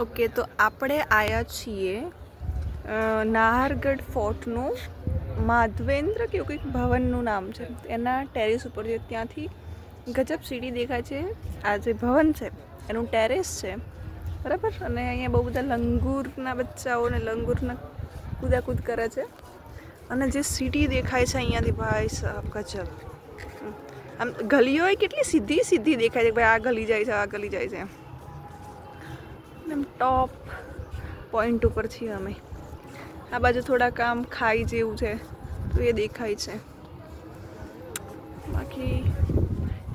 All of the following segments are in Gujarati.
ઓકે, તો આપણે આવ્યા છીએ નાહરગઢ ફોર્ટનું માધવેન્દ્ર કે એવું કંઈક ભવનનું નામ છે, એના ટેરેસ ઉપર છે. ત્યાંથી ગજબ સીડી દેખાય છે. આ જે ભવન છે એનું ટેરેસ છે, બરાબર. અને અહીંયા બહુ બધા લંગૂરના બચ્ચાઓને લંગૂરના કૂદાકૂદ કરે છે. અને જે સીડી દેખાય છે અહીંયાથી, ભાઈ સાહેબ ગજબ. આમ ગલીઓ કેટલી સીધી સીધી દેખાય છે, ભાઈ આ ગલી જાય છે, આ ગલી જાય છે. એમ ટોપ પોઈન્ટ ઉપર છીએ અમે. આ બાજુ થોડાક આમ ખાઈ જેવું છે તો એ દેખાય છે. બાકી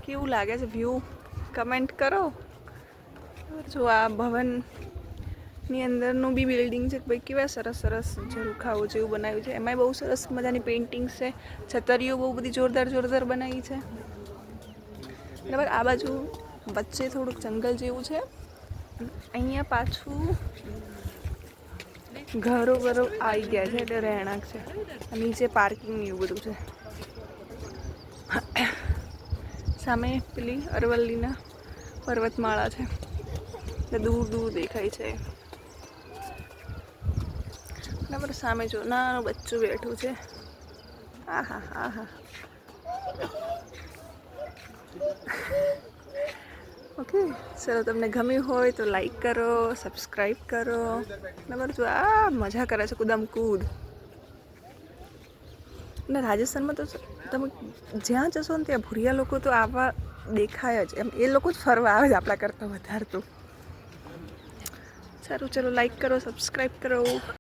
કેવું લાગે છે વ્યૂ, કમેન્ટ કરો. જો આ ભવનની અંદરનું બી બિલ્ડિંગ છે, ભાઈ કેવા સરસ સરસ ઝરૂખાઓ જેવું બનાવ્યું છે. એમાંય બહુ સરસ મજાની પેઇન્ટિંગ્સ છે. છતરીઓ બહુ બધી જોરદાર જોરદાર બનાવી છે, બરાબર. આ બાજુ વચ્ચે થોડુંક જંગલ જેવું છે. અહીંયા પાછું ઘરો આવી ગયા છે એટલે રહેણાંક છે. નીચે પાર્કિંગ એવું બધું છે. સામે પેલી અરવલ્લીના પર્વતમાળા છે, એટલે દૂર દૂર દેખાય છે, બરાબર. સામે જો નાનું બચ્ચું બેઠું છે. હા હા હા હા. ઓકે, ચલો, તમને ગમ્યું હોય તો લાઈક કરો, સબસ્ક્રાઈબ કરો, બરાબર. જો આ મજા કરે છે કૂદમ કૂદ. અને રાજસ્થાનમાં તો તમે જ્યાં જશો ને ત્યાં ભૂરિયા લોકો તો આવા દેખાય જ. એમ એ લોકો જ ફરવા આવે છે આપણા કરતાં વધારે તો. સારું, ચલો, લાઈક કરો, સબસ્ક્રાઈબ કરો.